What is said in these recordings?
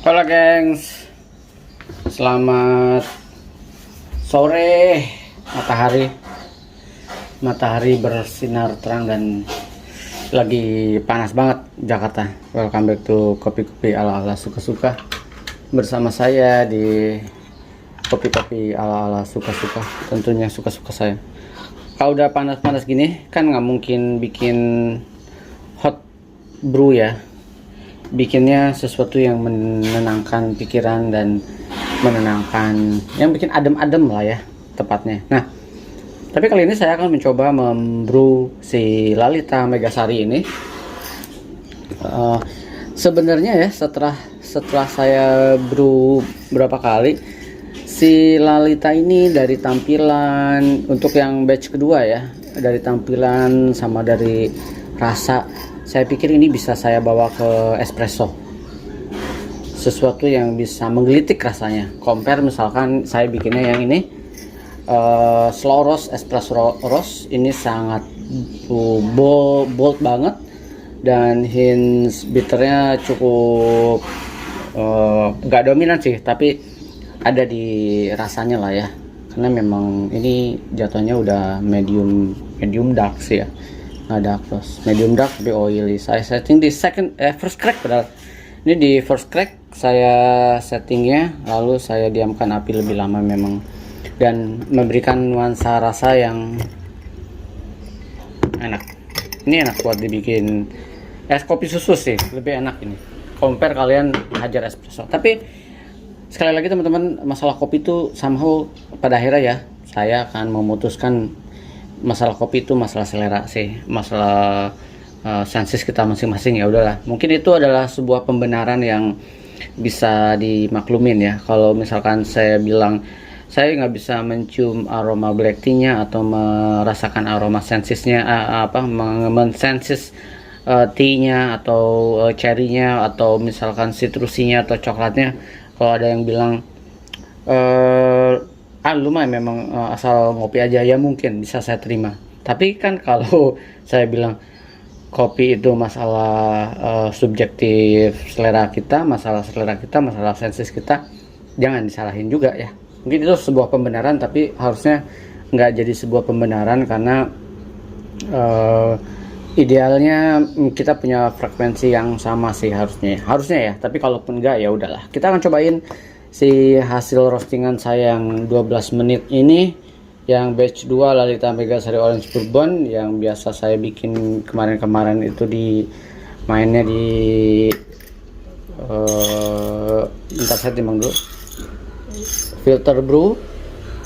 Halo gengs, selamat sore. Matahari bersinar terang dan lagi panas banget Jakarta. Welcome back to kopi-kopi ala-ala suka-suka. Bersama saya di kopi-kopi ala-ala suka-suka. Tentunya suka-suka saya. Kalau udah panas-panas gini kan nggak mungkin bikin hot brew ya. Bikinnya sesuatu yang menenangkan pikiran dan menenangkan, yang bikin adem-adem lah ya tepatnya. Nah, tapi kali ini saya akan mencoba membrew si Lalita Megasari ini. Sebenarnya ya setelah saya brew berapa kali, si Lalita ini dari tampilan untuk yang batch kedua ya, dari tampilan sama dari rasa, saya pikir ini bisa saya bawa ke espresso, sesuatu yang bisa menggelitik rasanya. Compare misalkan saya bikinnya yang ini slow roast, espresso roast, ini sangat bold banget dan hints bitternya cukup gak dominan sih, tapi ada di rasanya lah ya, karena memang ini jatuhnya udah medium dark sih ya, nggak dark roast, medium dark tapi oily. Saya setting di first crack, padahal ini di first crack saya settingnya, lalu saya diamkan api lebih lama memang, dan memberikan nuansa rasa yang enak. Ini enak buat dibikin es kopi susu sih, lebih enak ini compare kalian hajar espresso. Tapi sekali lagi teman-teman, masalah kopi itu somehow pada akhirnya ya saya akan memutuskan. Masalah kopi itu masalah selera sih, masalah senses kita masing-masing. Ya udahlah, mungkin itu adalah sebuah pembenaran yang bisa dimaklumin ya. Kalau misalkan saya bilang saya nggak bisa mencium aroma black tea-nya atau merasakan aroma sensesnya, mensenses tea-nya atau cherry-nya atau misalkan citrusinya atau coklatnya. Kalau ada yang bilang lu mah memang asal ngopi aja, ya mungkin bisa saya terima. Tapi kan kalau saya bilang kopi itu masalah subjektif selera kita, masalah senses kita, jangan disalahin juga ya. Mungkin itu sebuah pembenaran, tapi harusnya nggak jadi sebuah pembenaran, karena idealnya kita punya frekuensi yang sama sih harusnya ya. Tapi kalaupun enggak, ya udahlah, kita akan cobain si hasil roastingan saya yang 12 menit ini, yang batch 2 Lalita Megasari Orange Bourbon, yang biasa saya bikin kemarin itu di mainnya di bentar saya timbang dulu, filter brew.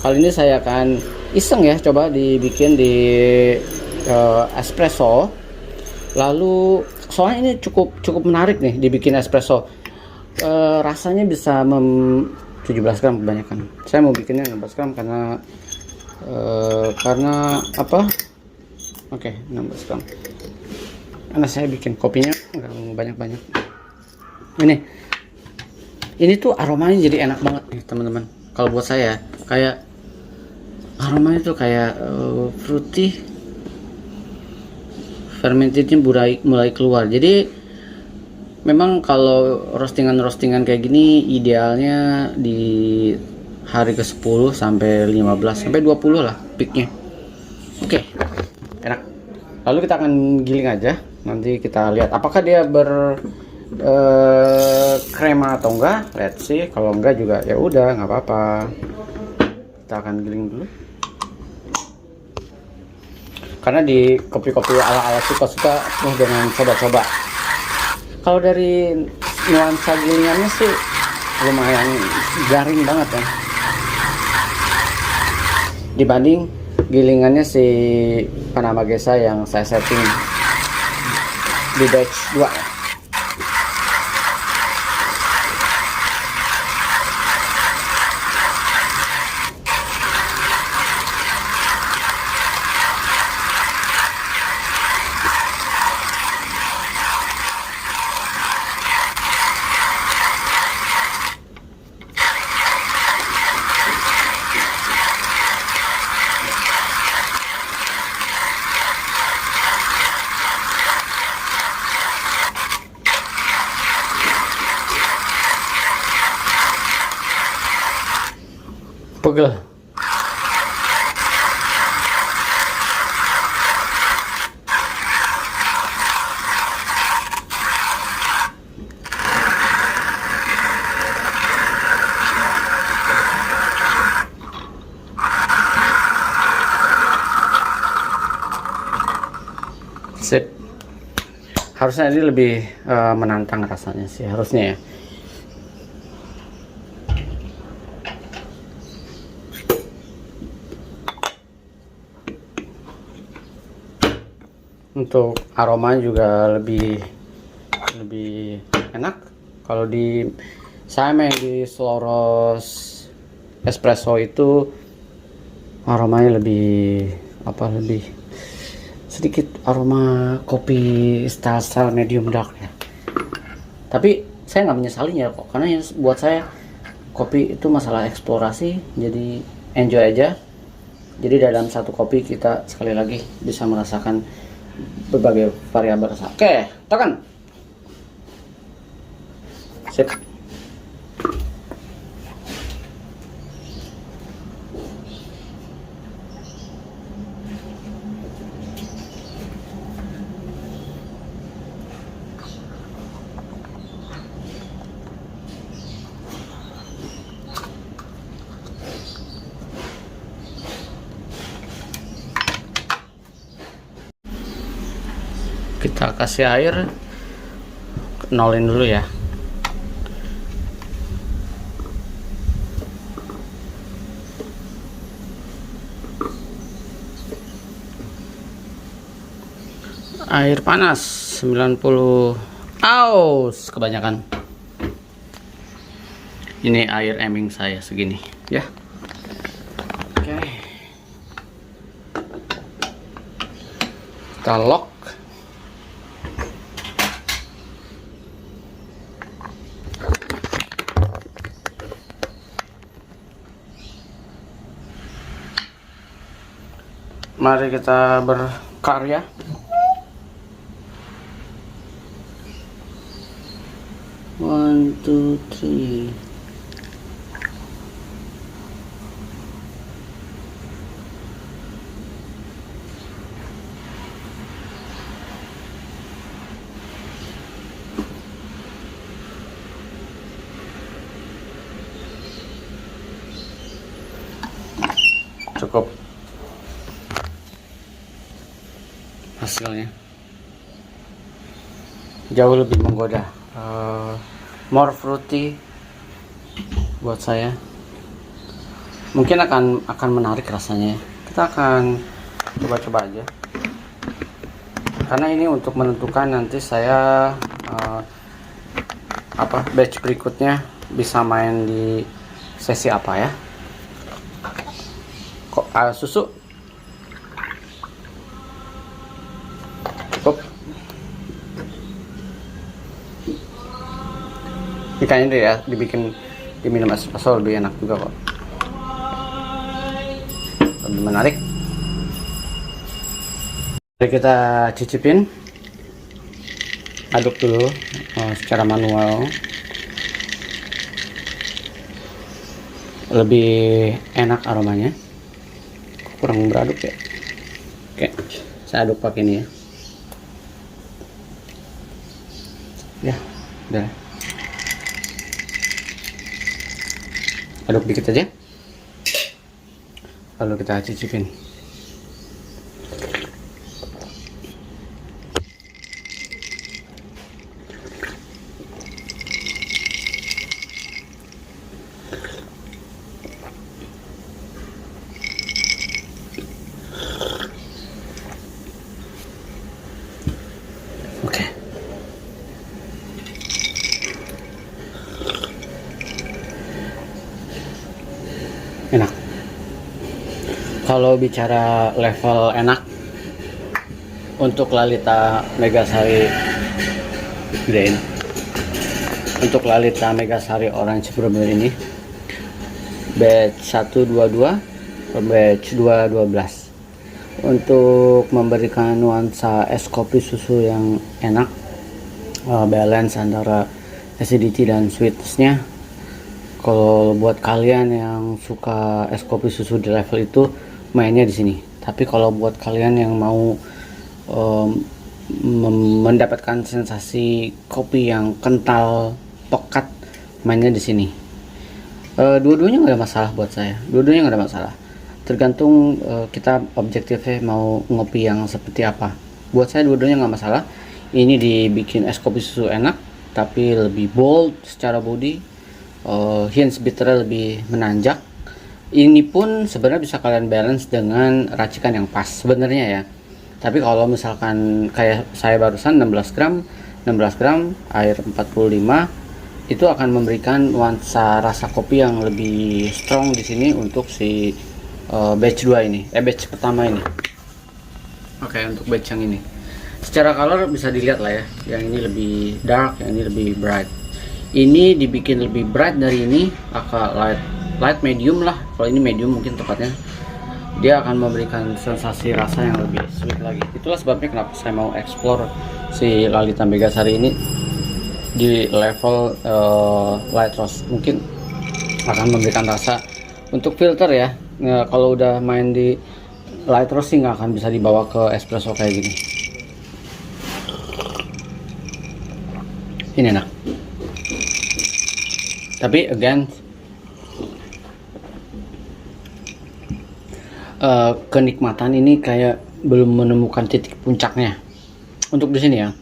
Kali ini saya akan iseng ya, coba dibikin di espresso. Lalu soalnya ini cukup menarik nih dibikin espresso. Rasanya bisa 17 gram kebanyakan. Saya mau bikinnya 16 gram karena apa? Oke, 16 gram. Karena saya bikin kopinya nggak banyak-banyak. Ini tuh aromanya jadi enak banget nih teman-teman. Kalau buat saya kayak aromanya tuh kayak fruity, fermentednya mulai keluar. Jadi memang kalau roastingan kayak gini idealnya di hari ke-10 sampai 15 sampai 20 lah peaknya. Oke, enak. Lalu kita akan giling aja. Nanti kita lihat apakah dia krema atau enggak. Let's see. Kalau enggak juga ya udah, nggak apa-apa. Kita akan giling dulu. Karena di kopi-kopi ala-ala suka-suka dengan coba-coba. Kalau dari nuansa gilingannya sih lumayan garing banget ya, dibanding gilingannya si Panama Gesa yang saya setting di batch 2 ya. pegel. Sip. Harusnya ini lebih menantang rasanya sih, harusnya ya. Untuk aroma juga lebih enak. Kalau di saya yang di Sloros Espresso itu aromanya lebih sedikit aroma kopi style medium dark ya. Tapi saya nggak menyesalinya kok, karena yang buat saya kopi itu masalah eksplorasi, jadi enjoy aja. Jadi dalam satu kopi kita sekali lagi bisa merasakan berbagai variabel rasa. Oke, tekan. Sip. Kita kasih air, nolin dulu ya. Air panas 90. Aus, kebanyakan. Ini air eming saya segini ya. Oke. Kita lock. Mari kita berkarya. One, two, three. Cukup. Hasilnya jauh lebih menggoda, more fruity buat saya. Mungkin akan menarik rasanya. Kita akan coba-coba aja, karena ini untuk menentukan nanti saya batch berikutnya bisa main di sesi apa ya. Kok susu cukup. Ini kayaknya deh ya, diminum espresso lebih enak juga kok, lebih menarik. Mari kita cicipin, aduk dulu secara manual, lebih enak aromanya. Kurang beraduk ya. Oke, saya aduk pakai ini ya. Ya, udah. Aduk dikit aja, lalu kita cicipin. Oke. Enak. Kalau bicara level enak, untuk Lalita Megasari gedein. Untuk Lalita Megasari Orange Blueberry ini batch 122 batch 212 untuk memberikan nuansa es kopi susu yang enak, balance antara acidity dan sweetnessnya. Kalau buat kalian yang suka es kopi susu di level itu, mainnya di sini. Tapi kalau buat kalian yang mau em, mendapatkan sensasi kopi yang kental, pekat, mainnya di sini. Dua-duanya nggak ada masalah buat saya. Dua-duanya nggak ada masalah. Tergantung kita objektifnya mau ngopi yang seperti apa. Buat saya dua-duanya nggak masalah. Ini dibikin es kopi susu enak, tapi lebih bold secara body. Hints bitternya lebih menanjak. Ini pun sebenarnya bisa kalian balance dengan racikan yang pas sebenarnya ya. Tapi kalau misalkan kayak saya barusan 16 gram air 45, itu akan memberikan nuansa rasa kopi yang lebih strong di sini untuk si batch 2 ini, batch pertama ini. Oke, untuk batch yang ini. Secara color bisa dilihat lah ya. Yang ini lebih dark, yang ini lebih bright. Ini dibikin lebih bright dari ini, agak light medium lah. Kalau ini medium mungkin tepatnya. Dia akan memberikan sensasi rasa yang lebih sweet lagi. Itulah sebabnya kenapa saya mau explore si Lalita Megasari ini di level light roast. Mungkin akan memberikan rasa untuk filter ya. Kalau udah main di light roast sih nggak akan bisa dibawa ke espresso kayak gini. Ini enak. Tapi again, kenikmatan ini kayak belum menemukan titik puncaknya. Untuk di sini ya,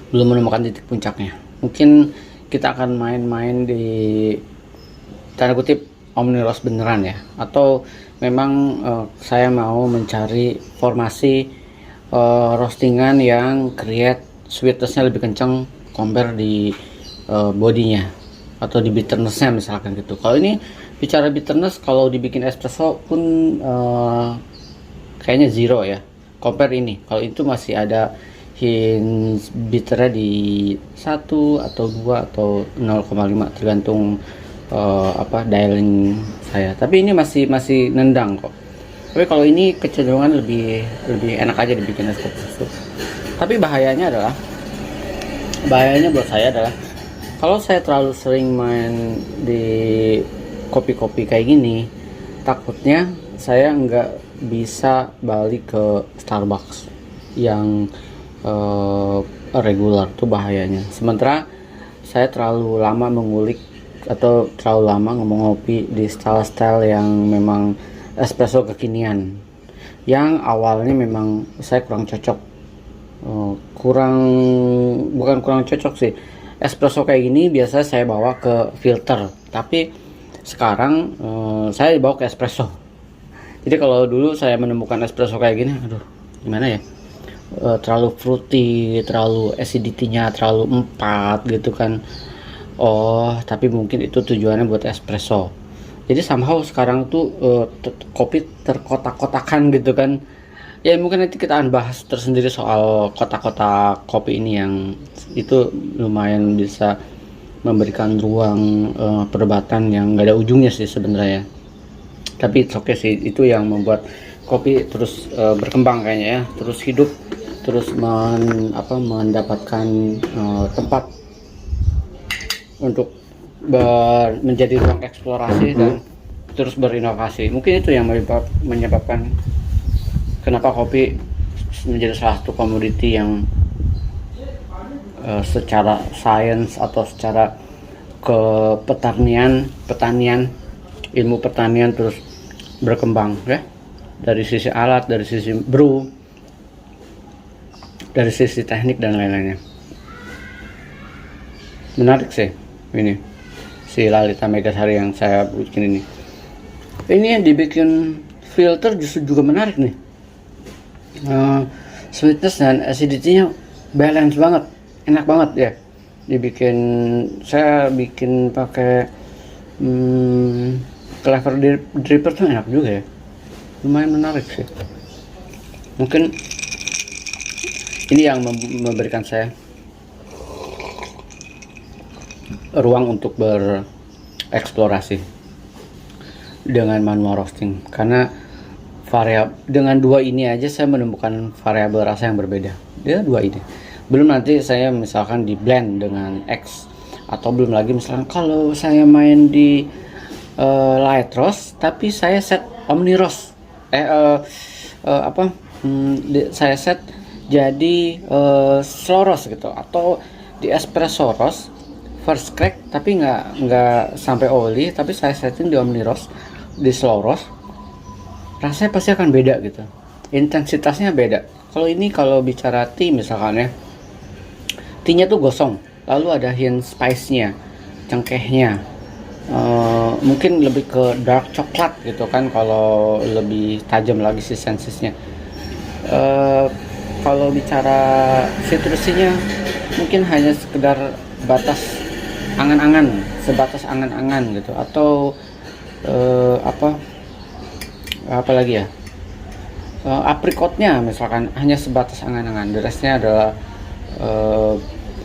belum menemukan titik puncaknya. Mungkin kita akan main-main di tanda kutip omni roast beneran ya, atau memang saya mau mencari formasi roastingan yang create sweetnessnya lebih kencang compare di bodinya atau di bitternessnya misalkan gitu. Kalau ini bicara bitterness, kalau dibikin espresso pun kayaknya zero ya compare ini. Kalau itu masih ada hint bitternya di 1 atau 2 atau 0,5 tergantung dialing saya. Tapi ini masih nendang kok. Tapi kalau ini kecenderungan lebih enak aja dibikin espresso. Tapi bahayanya buat saya adalah kalau saya terlalu sering main di kopi-kopi kayak gini, takutnya saya nggak bisa balik ke Starbucks yang regular. Tuh bahayanya. Sementara saya terlalu lama mengulik atau terlalu lama ngomong ngopi di style-style yang memang espresso kekinian, yang awalnya memang saya kurang cocok. Bukan kurang cocok sih. Espresso kayak gini biasa saya bawa ke filter, tapi sekarang saya dibawa ke espresso. Jadi kalau dulu saya menemukan espresso kayak gini, aduh gimana ya, terlalu fruity, terlalu acidity-nya terlalu 4 gitu kan. Tapi mungkin itu tujuannya buat espresso. Jadi somehow sekarang tuh kopi terkotak-kotakan gitu kan. Ya mungkin nanti kita akan bahas tersendiri soal kotak-kotak kopi ini yang itu lumayan bisa memberikan ruang perdebatan yang gak ada ujungnya sih sebenarnya. Tapi oke sih, itu yang membuat kopi terus berkembang kayaknya ya, terus hidup, terus mendapatkan tempat untuk menjadi ruang eksplorasi dan terus berinovasi. Mungkin itu yang menyebabkan kenapa kopi menjadi salah satu komoditi yang secara sains atau secara petanian, ilmu pertanian terus berkembang ya, dari sisi alat, dari sisi brew, dari sisi teknik dan lain-lainnya. Menarik sih ini si Lalita Megasari yang saya bikin ini. Ini yang dibikin filter justru juga menarik nih. Sweetness dan acidity-nya balance banget, enak banget ya. Saya bikin pakai clever dripper tuh enak juga ya, lumayan menarik sih. Mungkin ini yang memberikan saya ruang untuk bereksplorasi dengan manual roasting, karena dengan dua ini aja saya menemukan variabel rasa yang berbeda. Dia dua ini, belum nanti saya misalkan di blend dengan X Atau belum lagi misalkan kalau saya main di light ROS tapi saya set Omni ROS, saya set jadi slow ROS gitu, atau di espresso ROS first crack tapi nggak sampai oily, tapi saya setting di Omni ROS di slow ROS, rasanya pasti akan beda gitu, intensitasnya beda. Kalau ini, kalau bicara tea misalkan ya, tea-nya tuh gosong, lalu ada hint spice-nya, cengkehnya, mungkin lebih ke dark coklat gitu kan, kalau lebih tajam lagi si sensesnya. Kalau bicara citrusnya mungkin hanya sekedar batas angan-angan, sebatas angan-angan gitu, atau apa lagi ya, aprikotnya misalkan hanya sebatas angan-angan, the restnya adalah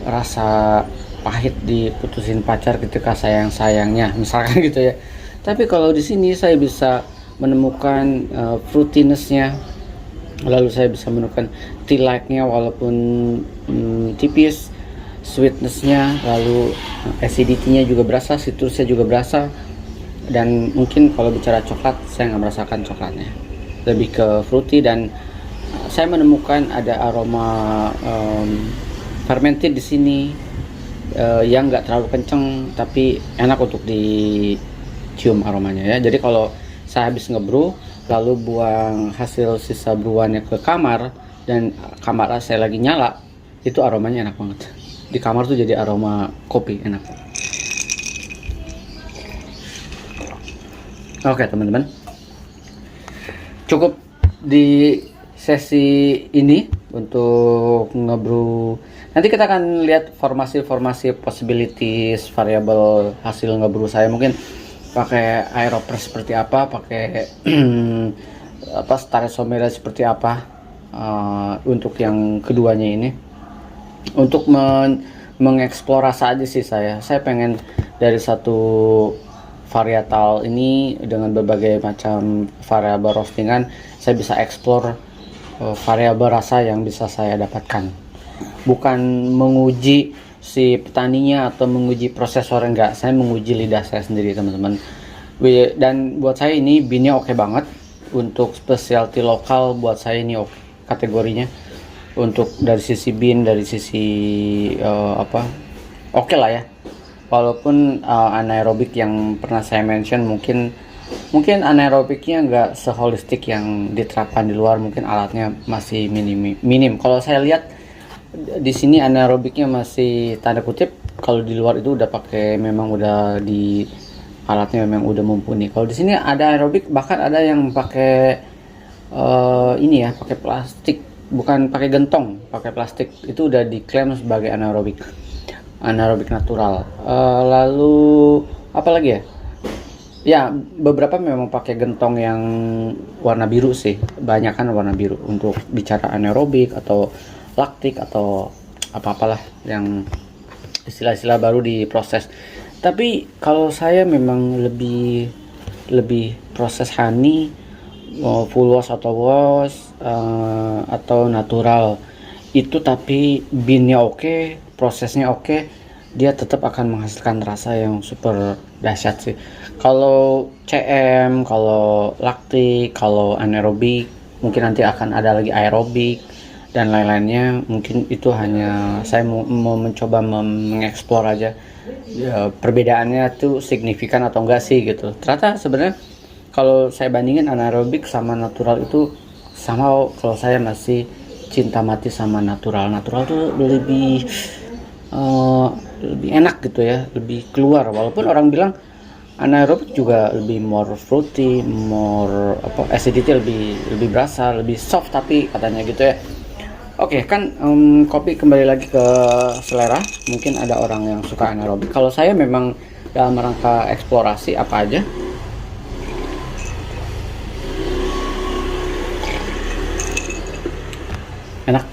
rasa pahit diputusin pacar ketika sayang-sayangnya misalkan gitu ya. Tapi kalau di sini saya bisa menemukan fruitiness-nya, lalu saya bisa menemukan tea like-nya walaupun tipis, sweetness-nya, lalu acidity-nya juga berasa, citrusnya juga berasa. Dan mungkin kalau bicara coklat, saya nggak merasakan coklatnya, lebih ke fruity. Dan saya menemukan ada aroma fermented di sini yang nggak terlalu kenceng tapi enak untuk dicium aromanya ya. Jadi kalau saya habis ngebrew lalu buang hasil sisa brewannya ke kamar dan kamar saya lagi nyala, itu aromanya enak banget. Di kamar tuh jadi aroma kopi enak. Oke teman-teman, cukup di sesi ini untuk ngebrew. Nanti kita akan lihat formasi-formasi possibilities variabel hasil ngebrew saya. Mungkin pakai aeropress seperti apa, pakai stereometer seperti apa, untuk yang keduanya ini. Untuk mengeksplor rasa aja sih saya pengen dari satu varietal ini dengan berbagai macam variabel roastingan, saya bisa eksplor variabel rasa yang bisa saya dapatkan. Bukan menguji si petaninya atau menguji prosesor, enggak, saya menguji lidah saya sendiri teman-teman. Dan buat saya ini beannya oke banget. Untuk specialty lokal buat saya ini oke kategorinya. Untuk dari sisi bean, dari sisi oke lah ya. Walaupun anaerobik yang pernah saya mention mungkin anaerobiknya nggak seholistik yang diterapkan di luar, mungkin alatnya masih minim. Kalau saya lihat di sini anaerobiknya masih tanda kutip, kalau di luar itu udah pakai, memang udah di alatnya memang udah mumpuni. Kalau di sini ada aerobik, bahkan ada yang pakai ini ya, pakai plastik, bukan pakai gentong, pakai plastik. Itu udah diklaim sebagai anaerobik natural. Lalu apa lagi ya? Ya, beberapa memang pakai gentong yang warna biru sih. Banyak kan warna biru untuk bicara anaerobik atau laktik atau apa-apalah yang istilah-istilah baru di proses. Tapi kalau saya memang lebih proses honey, full wash atau wash, atau natural itu, tapi beannya oke, prosesnya oke, dia tetap akan menghasilkan rasa yang super dahsyat sih. Kalau CM, kalau laktik, kalau anaerobik, mungkin nanti akan ada lagi aerobik dan lain-lainnya. Mungkin itu hanya saya mau mencoba mengeksplor aja ya, perbedaannya tuh signifikan atau enggak sih gitu. Ternyata sebenarnya kalau saya bandingin anaerobik sama natural itu sama. Kalau saya masih cinta mati sama natural tuh lebih enak gitu ya, lebih keluar. Walaupun orang bilang anaerobik juga lebih more fruity, more acidity lebih berasa, lebih soft tapi katanya gitu ya. Oke kan, kopi kembali lagi ke selera. Mungkin ada orang yang suka anaerobik. Kalau saya memang dalam rangka eksplorasi apa aja. Enak,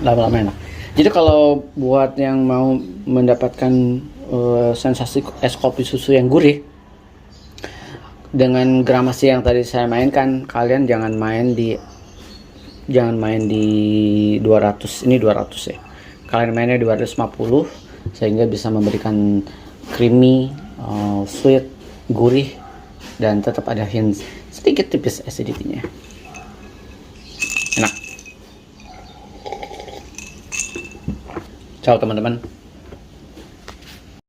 lama-lama enak. Jadi kalau buat yang mau mendapatkan sensasi es kopi susu yang gurih dengan gramasi yang tadi saya mainkan, kalian jangan main di 200, ini 200 ya. Kalian mainnya 250 sehingga bisa memberikan creamy, sweet, gurih, dan tetap ada hint sedikit tipis acidity-nya. Enak. Ciao teman-teman.